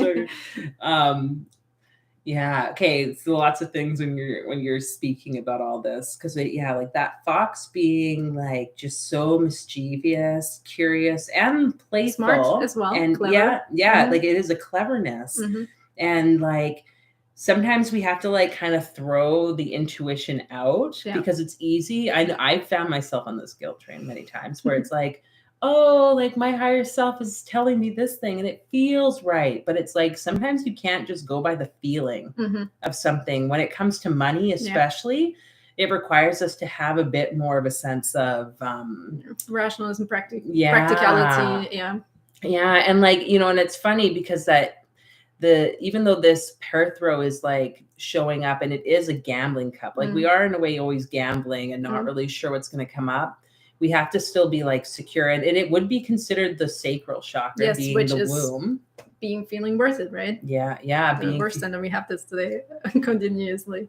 Yeah. Okay. So lots of things when you're speaking about all this, because like that fox being like just so mischievous, curious, and playful, smart as well, and clever. Like it is a cleverness, and like sometimes we have to like kind of throw the intuition out because it's easy. I found myself on this guilt train many times where it's like, oh, like my higher self is telling me this thing and it feels right. But it's like, sometimes you can't just go by the feeling of something. When it comes to money, especially, it requires us to have a bit more of a sense of rationalism, practicality. Yeah. And like, and it's funny because that even though this pair throw is like showing up and it is a gambling cup, like we are in a way always gambling and not really sure what's going to come up. We have to still be like secure, and it would be considered the sacral chakra, being which the womb, feeling worth it, right? Being worse than we have this today continuously.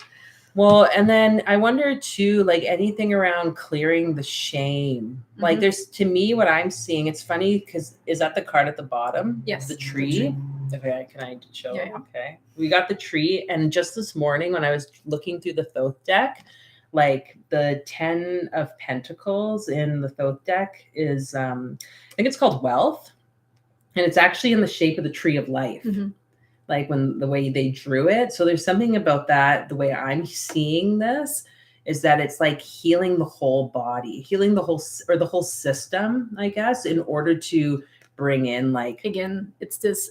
Well, and then I wonder too, like anything around clearing the shame. Like there's, to me, what I'm seeing, it's funny because is that the card at the bottom? Yes, the tree. Okay, can I show? Yeah. Okay, we got the tree, and just this morning when I was looking through the Thoth deck, like the 10 of Pentacles in the Thoth deck is, I think it's called Wealth, and it's actually in the shape of the tree of life, like when the way they drew it. So there's something about that. The way I'm seeing this is that it's like healing the whole body, healing the whole system, I guess, in order to bring in, like, again, it's this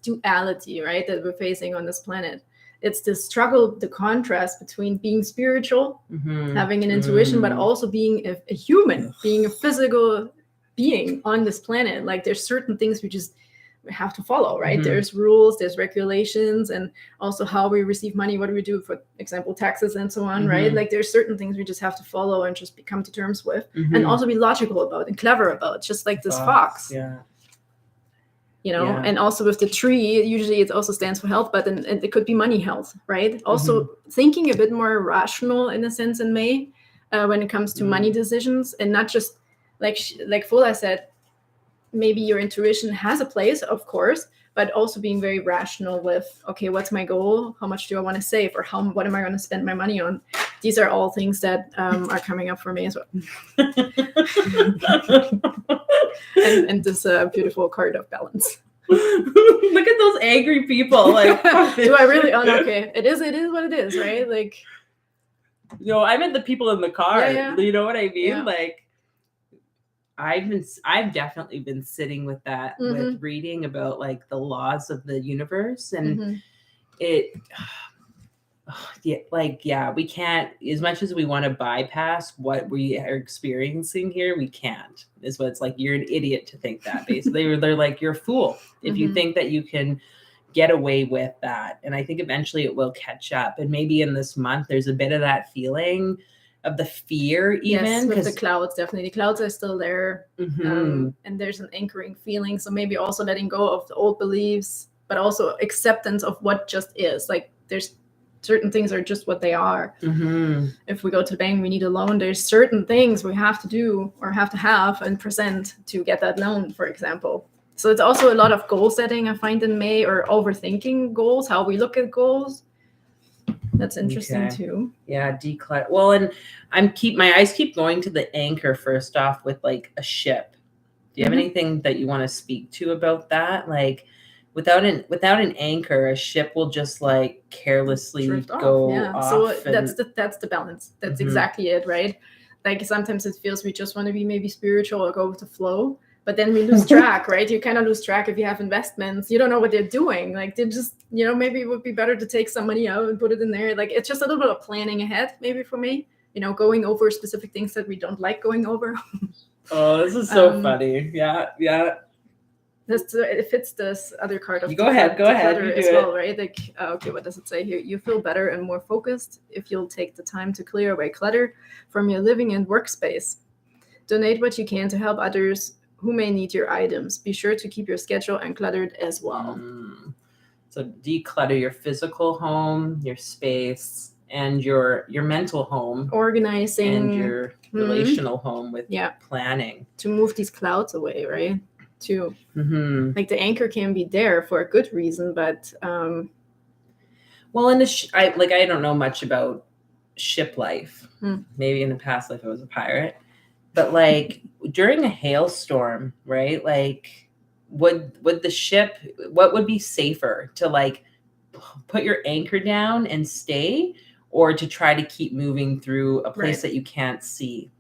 duality, right, that we're facing on this planet. It's the struggle, the contrast between being spiritual, having an intuition, but also being a human, being a physical being on this planet. Like there's certain things we have to follow, right? There's rules, there's regulations, and also how we receive money, what do we do, for example, taxes and so on, right? Like there's certain things we just have to follow and just come to terms with, and also be logical about and clever about, just like this fox. And also with the tree, usually it also stands for health, but then it could be money health, right? Also thinking a bit more rational in a sense in May when it comes to money decisions, and not just like Fola said, maybe your intuition has a place, of course, but also being very rational with, okay, what's my goal? How much do I want to save? Or what am I going to spend my money on? These are all things that are coming up for me as well. and this beautiful card of balance. Look at those angry people. Like, do I really? Oh, okay. It is what it is, right? Like, I meant the people in the car. You know what I mean? Yeah. Like, I've definitely been sitting with that, with reading about like the laws of the universe, and we can't, as much as we want to bypass what we are experiencing here, we can't, is what it's like. You're an idiot to think that, basically. They're like, you're a fool if you think that you can get away with that. And I think eventually it will catch up. And maybe in this month, there's a bit of that feeling of the fear, even. Yes, with the clouds, definitely. The clouds are still there. And there's an anchoring feeling. So maybe also letting go of the old beliefs, but also acceptance of what just is. Like there's certain things are just what they are. If we go to the bank, we need a loan. There's certain things we have to do or have to have and present to get that loan, for example. So it's also a lot of goal setting, I find, in May, or overthinking goals, how we look at goals. That's interesting too. Yeah, declutter. Well, and my eyes keep going to the anchor first off with like a ship. Do you have anything that you want to speak to about that? Like, without an anchor, a ship will just like carelessly go off. So that's the balance. That's exactly it, right? Like sometimes it feels we just want to be maybe spiritual or go with the flow, but then we lose track, right? You kind of lose track if you have investments. You don't know what they're doing. Like they just, maybe it would be better to take some money out and put it in there. Like it's just a little bit of planning ahead, maybe for me, going over specific things that we don't like going over. Oh, this is so funny. Yeah. It fits this other card of go ahead. declutter as well, right? Like, okay, what does it say here? You feel better and more focused if you'll take the time to clear away clutter from your living and workspace. Donate what you can to help others who may need your items. Be sure to keep your schedule uncluttered as well. So declutter your physical home, your space, and your mental home. Organizing. And your relational home with planning. To move these clouds away, right? To like the anchor can be there for a good reason, but well, in I don't know much about ship life. Maybe in the past life I was a pirate, but like during a hailstorm, right? Like would the ship, what would be safer, to like put your anchor down and stay, or to try to keep moving through a place that you can't see?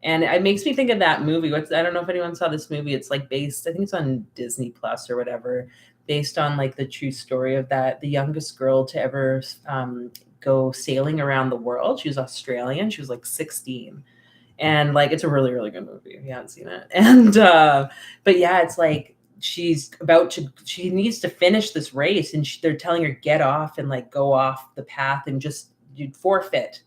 And it makes me think of that movie. I don't know if anyone saw this movie. It's like based, I think it's on Disney Plus or whatever, based on like the true story of the youngest girl to ever go sailing around the world. She was Australian. She was like 16. And like, it's a really, really good movie if you haven't seen it. And, but yeah, it's like, she needs to finish this race, and they're telling her, get off and like go off the path and just forfeit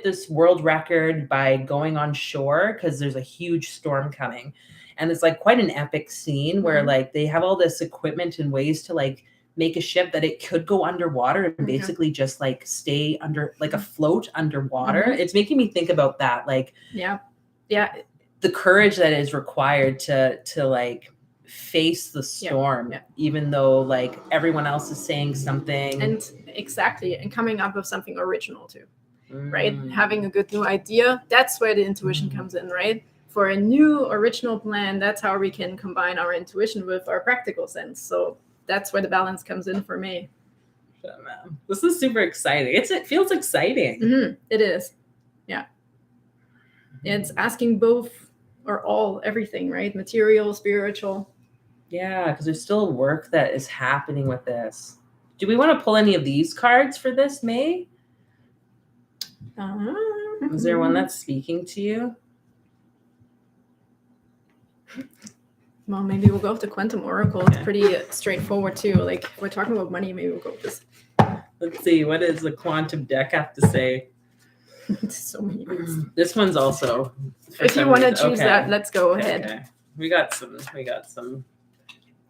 this world record by going on shore, because there's a huge storm coming. And it's like quite an epic scene where like they have all this equipment and ways to like make a ship that it could go underwater and basically just like stay under, like afloat underwater. It's making me think about that, like the courage that is required to like face the storm, even though like everyone else is saying something. And coming up with something original too. Right? Having a good new idea, that's where the intuition comes in, right? For a new original plan, that's how we can combine our intuition with our practical sense. So that's where the balance comes in for me. This is super exciting. It feels exciting. It is. Yeah. It's asking both or all, everything, right? Material, spiritual. Yeah, because there's still work that is happening with this. Do we want to pull any of these cards for this, May? Is there one that's speaking to you? Well, maybe we'll go with the Quantum Oracle. It's pretty straightforward too. Like, if we're talking about money, maybe we'll go with this. Let's see. What does the Quantum deck have to say? So many words. This one's also. If you want to choose that, let's go ahead. Okay. We got some.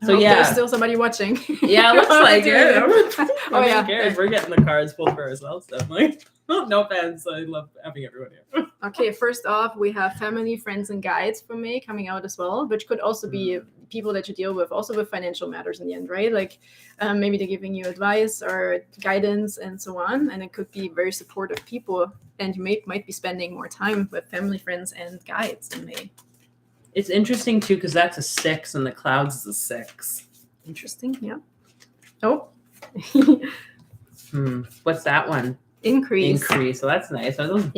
So there's still somebody watching. Yeah, looks like it. Cares? We're getting the cards pulled for ourselves, definitely. No offense. I love having everyone here. Okay, first off, we have family, friends, and guides from May coming out as well, which could also be people that you deal with, also with financial matters in the end, right? Like maybe they're giving you advice or guidance and so on. And it could be very supportive people. And you might be spending more time with family, friends, and guides in May. It's interesting too, because that's a 6 and the clouds is a 6. Interesting, yeah. Oh. What's that one? Increase. So that's nice. Are those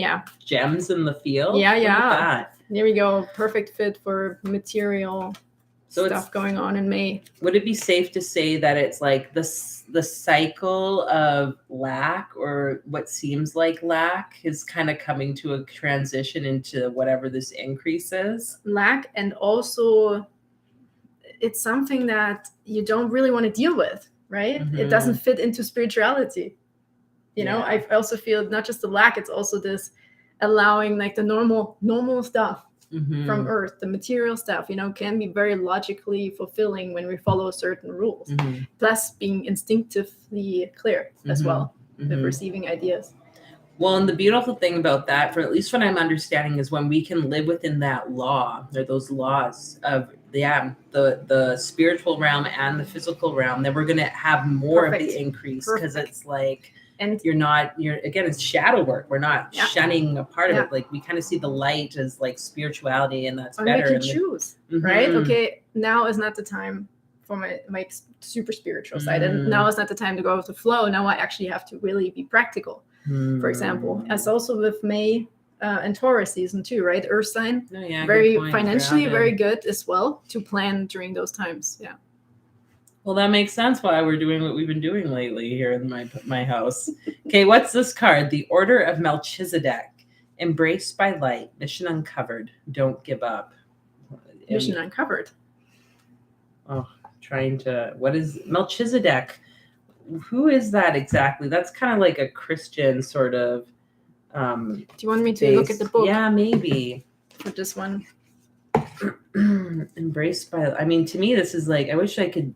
gems in the field? Yeah. Look at that. There we go. Perfect fit for material stuff going on in May. Would it be safe to say that it's like the cycle of lack, or what seems like lack, is kind of coming to a transition into whatever this increase is? Lack, and also it's something that you don't really want to deal with, right? It doesn't fit into spirituality. You know, I also feel not just the lack, it's also this allowing like the normal stuff from Earth, the material stuff, you know, can be very logically fulfilling when we follow certain rules. Plus being instinctively clear as well with receiving ideas. Well, and the beautiful thing about that, for at least what I'm understanding, is when we can live within that law, or those laws of the spiritual realm and the physical realm, then we're going to have more of the increase, because it's like, and you're again, it's shadow work. We're not shunning a part of it. Like, we kind of see the light as like spirituality, and that's better. We can choose, right? Okay, now is not the time for my super spiritual side, and now is not the time to go with the flow. Now I actually have to really be practical. For example, as also with May and Taurus season too, right? Earth sign, very financially very good as well to plan during those times. Yeah. Well, that makes sense why we're doing what we've been doing lately here in my house. Okay, what's this card? The Order of Melchizedek. Embraced by light, mission uncovered, don't give up. Mission uncovered. Oh, what is Melchizedek? Who is that exactly? That's kind of like a Christian sort of. Do you want me to look at the book? Yeah, maybe. For this one. Embraced by, I mean, to me, this is like, I wish I could.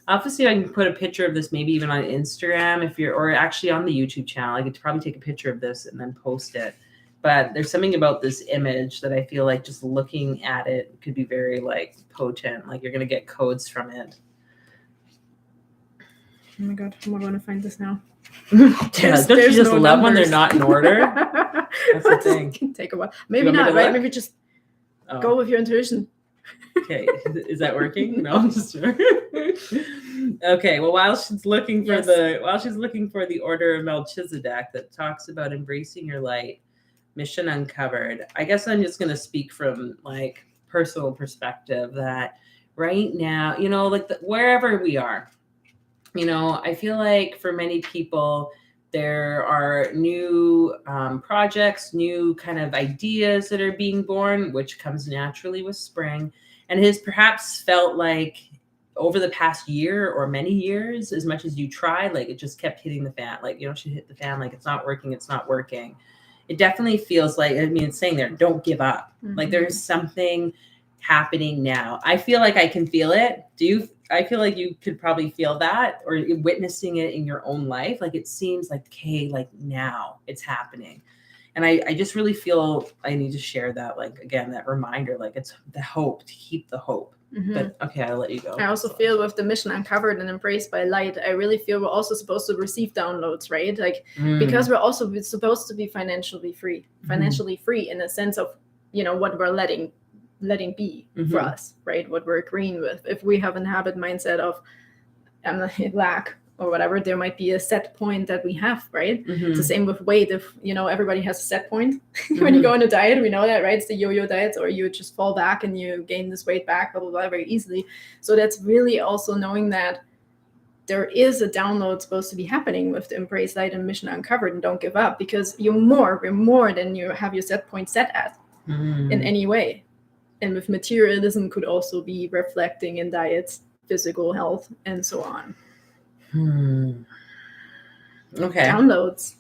Obviously, I can put a picture of this, maybe even on Instagram, or actually on the YouTube channel. I could probably take a picture of this and then post it. But there's something about this image that I feel like just looking at it could be very like potent. Like you're going to get codes from it. Oh my God, I'm going to find this now. Don't you just love when they're not in order? That's the thing. Can take a while. Maybe not, right? Maybe just go with your intuition. Okay, is that working? No, I'm just sure. Okay, well, while she's looking for the order of Melchizedek that talks about embracing your light, mission uncovered, I guess I'm just going to speak from like personal perspective that right now, like wherever we are, I feel like for many people there are new projects, new kind of ideas that are being born, which comes naturally with spring, and it has perhaps felt like over the past year or many years, as much as you tried, like it just kept hitting the fan, like should hit the fan, like it's not working. It definitely feels like, it's saying there, don't give up. Mm-hmm. Like there's something happening now. I feel like I can feel it. I feel like you could probably feel that, or witnessing it in your own life. Like it seems like, okay, like now it's happening. And I just really feel I need to share that, like, again, that reminder, like it's the hope, to keep the hope. Mm-hmm. But okay, I'll let you go. I also feel with the mission uncovered and embraced by light, I really feel we're also supposed to receive downloads, right? Like, because we're also supposed to be financially free in a sense of, what we're letting be for us, right? What we're agreeing with. If we have a habit mindset of lack or whatever, there might be a set point that we have, right? Mm-hmm. It's the same with weight. If, everybody has a set point when you go on a diet, we know that, right? It's the yo-yo diets, or you just fall back and you gain this weight back, blah, blah, blah, very easily. So that's really also knowing that there is a download supposed to be happening with the embrace light and mission uncovered, and don't give up, because we're more than you have your set point set at in any way. And with materialism could also be reflecting in diets, physical health, and so on. Okay. Downloads.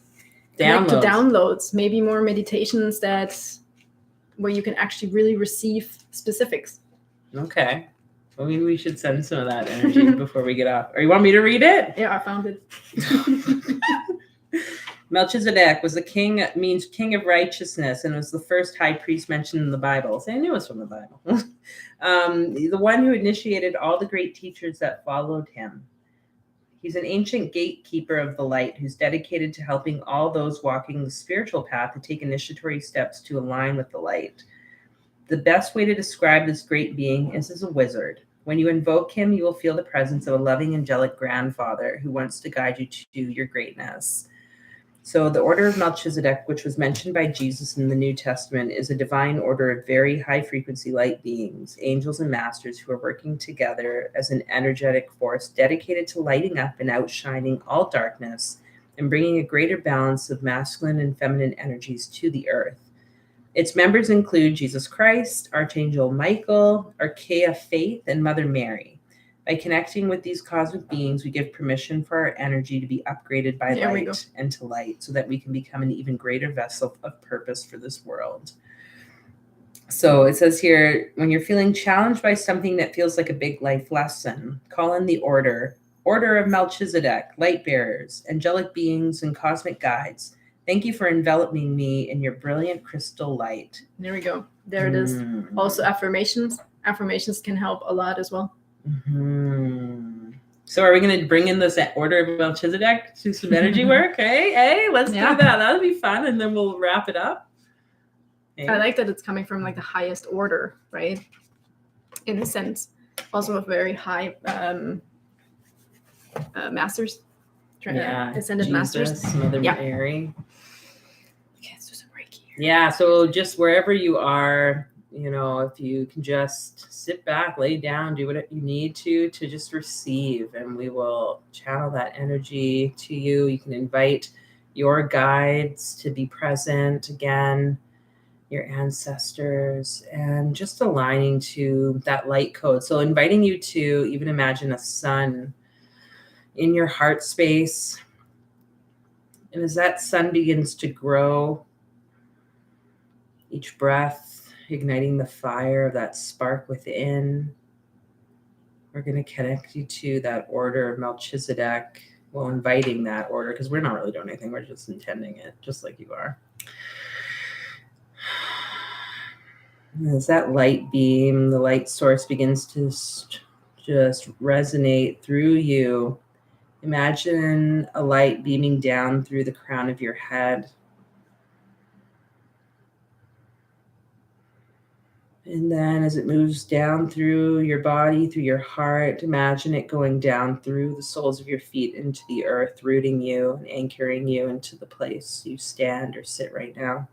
Connect to downloads. Maybe more meditations where you can actually really receive specifics. Okay. Well, maybe we should send some of that energy before we get off. Or you want me to read it? Yeah, I found it. Melchizedek was means king of righteousness, and was the first high priest mentioned in the Bible. So I knew it was from the Bible. The one who initiated all the great teachers that followed him. He's an ancient gatekeeper of the light who's dedicated to helping all those walking the spiritual path to take initiatory steps to align with the light. The best way to describe this great being is as a wizard. When you invoke him, you will feel the presence of a loving angelic grandfather who wants to guide you to your greatness. So the order of Melchizedek, which was mentioned by Jesus in the New Testament, is a divine order of very high-frequency light beings, angels and masters who are working together as an energetic force dedicated to lighting up and outshining all darkness and bringing a greater balance of masculine and feminine energies to the earth. Its members include Jesus Christ, Archangel Michael, Archaea Faith, and Mother Mary. By connecting with these cosmic beings, we give permission for our energy to be upgraded by light and to light, so that we can become an even greater vessel of purpose for this world. So it says here, when you're feeling challenged by something that feels like a big life lesson, call in the order of Melchizedek, light bearers, angelic beings, and cosmic guides. Thank you for enveloping me in your brilliant crystal light. There we go. There it is. Also affirmations. Affirmations can help a lot as well. Mm-hmm. So are we going to bring in this order of Melchizedek to some energy work? Hey, let's do that. That'll be fun. And then we'll wrap it up. Hey. I like that it's coming from like the highest order, right? In a sense. Also a very high masters. Ascended Jesus, masters. Mother Mary. Okay, let's do some Reiki here. Yeah, so just wherever you are, if you can just sit back, lay down, do what you need to just receive, and we will channel that energy to you. You can invite your guides to be present again, your ancestors, and just aligning to that light code. So inviting you to even imagine a sun in your heart space. And as that sun begins to grow, each breath igniting the fire of that spark within, we're going to connect you to that order of Melchizedek. Well, inviting that order, because we're not really doing anything. We're just intending it, just like you are. As that light beam, the light source begins to just resonate through you, imagine a light beaming down through the crown of your head. And then as it moves down through your body, through your heart, imagine it going down through the soles of your feet into the earth, rooting you and anchoring you into the place you stand or sit right now.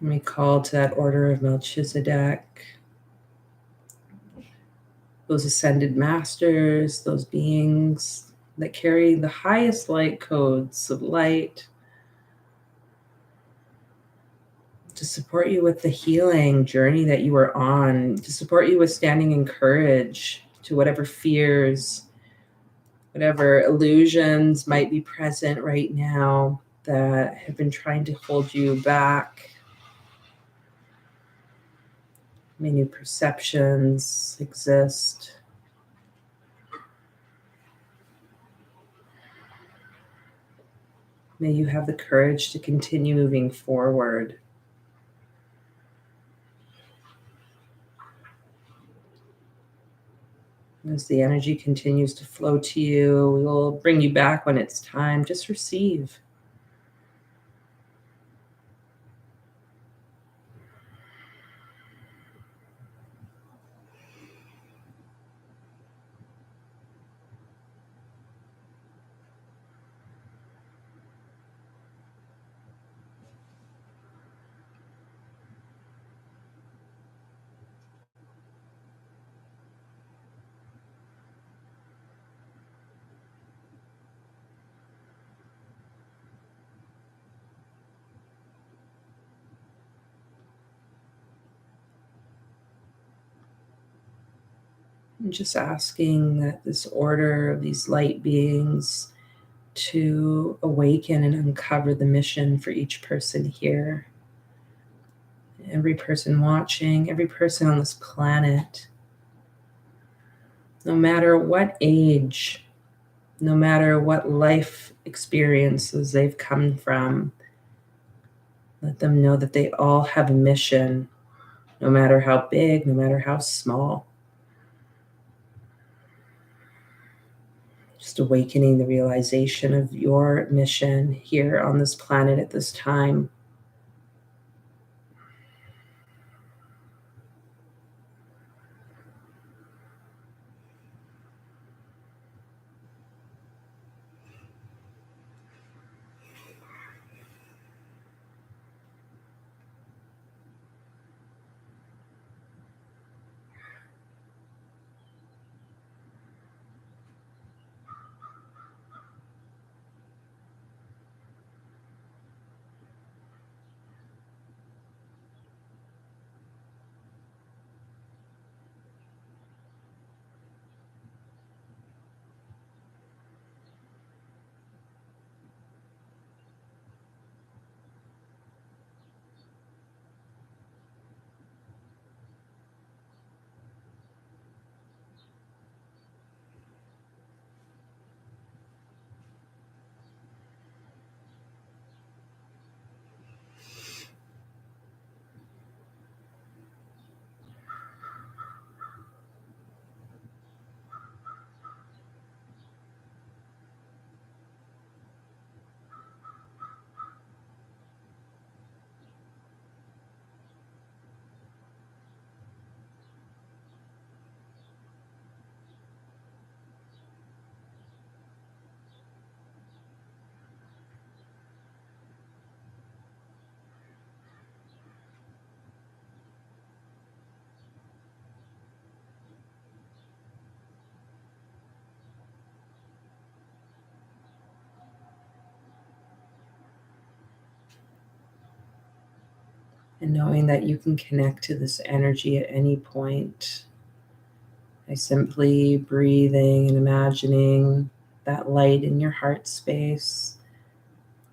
And we call to that order of Melchizedek, those ascended masters, those beings that carry the highest light codes of light, to support you with the healing journey that you are on, to support you with standing in courage to whatever fears, whatever illusions might be present right now that have been trying to hold you back. May new perceptions exist. May you have the courage to continue moving forward. As the energy continues to flow to you, we will bring you back when it's time. Just receive. And just asking that this order of these light beings to awaken and uncover the mission for each person here. Every person watching, every person on this planet, no matter what age, no matter what life experiences they've come from, let them know that they all have a mission, no matter how big, no matter how small. Just awakening the realization of your mission here on this planet at this time. And knowing that you can connect to this energy at any point by simply breathing and imagining that light in your heart space,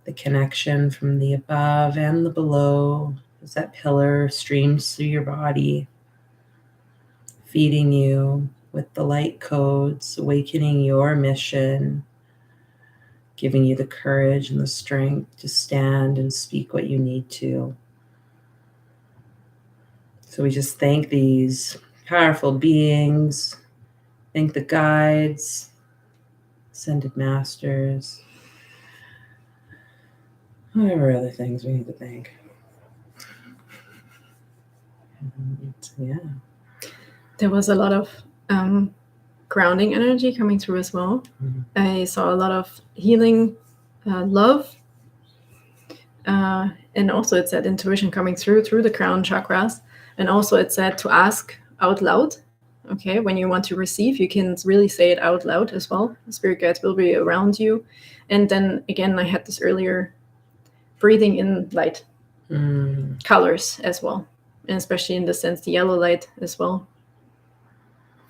the connection from the above and the below as that pillar streams through your body, feeding you with the light codes, awakening your mission, giving you the courage and the strength to stand and speak what you need to. So we just thank these powerful beings, thank the guides, ascended masters, whatever other things we need to thank. And, yeah. There was a lot of grounding energy coming through as well. Mm-hmm. I saw a lot of healing, love, and also it said intuition coming through the crown chakras. And also it said to ask out loud. Okay, when you want to receive, you can really say it out loud as well. The spirit guides will be around you. And then again, I had this earlier, breathing in light, colors as well. And especially in the sense, the yellow light as well,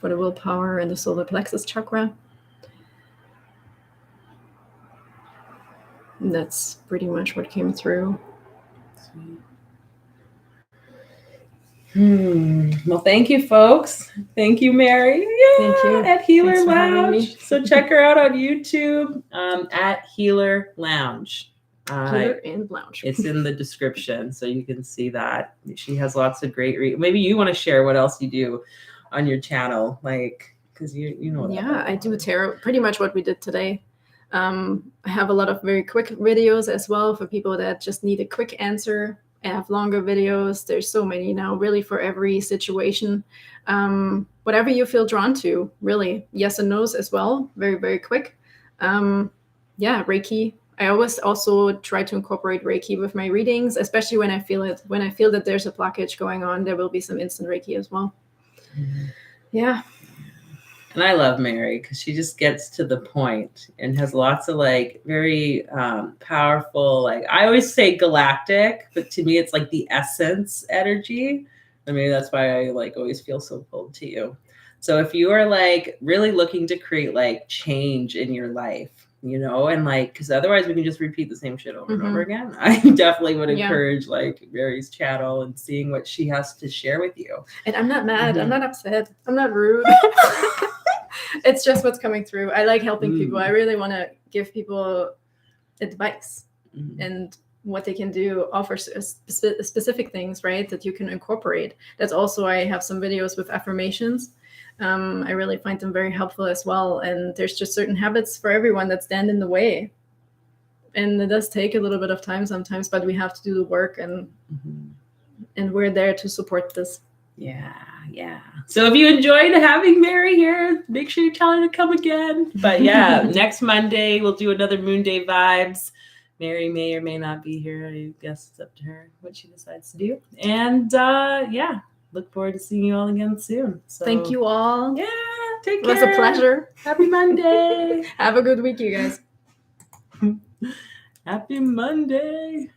for the willpower and the solar plexus chakra. And that's pretty much what came through. Sweet. Well, thank you, folks. Thank you, Mary. Yeah, thank you. At Healer Lounge. So check her out on YouTube at Healer Lounge. Healer and Lounge. It's in the description, so you can see that. She has lots of great maybe you want to share what else you do on your channel, like, because you know. Yeah, I do tarot, pretty much what we did today. I have a lot of very quick videos as well for people that just need a quick answer. I have longer videos. There's so many now, really, for every situation. Whatever you feel drawn to, really. Yes and no's as well. Very, very quick. Yeah, Reiki. I always also try to incorporate Reiki with my readings, especially when I feel it. When I feel that there's a blockage going on, there will be some instant Reiki as well. Mm-hmm. Yeah. And I love Mary because she just gets to the point and has lots of like very powerful, like I always say galactic, but to me it's like the essence energy. I mean, that's why I like always feel so pulled to you. So if you are like really looking to create like change in your life, you know, and like, because otherwise we can just repeat the same shit over and over again. I definitely would encourage like Mary's channel and seeing what she has to share with you. And I'm not mad. I'm not upset. I'm not rude. It's just what's coming through. I like helping people. I really want to give people advice and what they can do, offer specific things, right, that you can incorporate. That's also, I have some videos with affirmations. I really find them very helpful as well. And there's just certain habits for everyone that stand in the way. And it does take a little bit of time sometimes, but we have to do the work, and we're there to support this. Yeah. So if you enjoyed having Mary here, make sure you tell her to come again. But yeah, next Monday we'll do another Moonday Vibez. Mary may or may not be here. I guess it's up to her what she decides to do. And yeah, look forward to seeing you all again soon. So thank you all. Yeah, take care. It was a pleasure. Happy Monday. Have a good week, you guys. Happy Monday.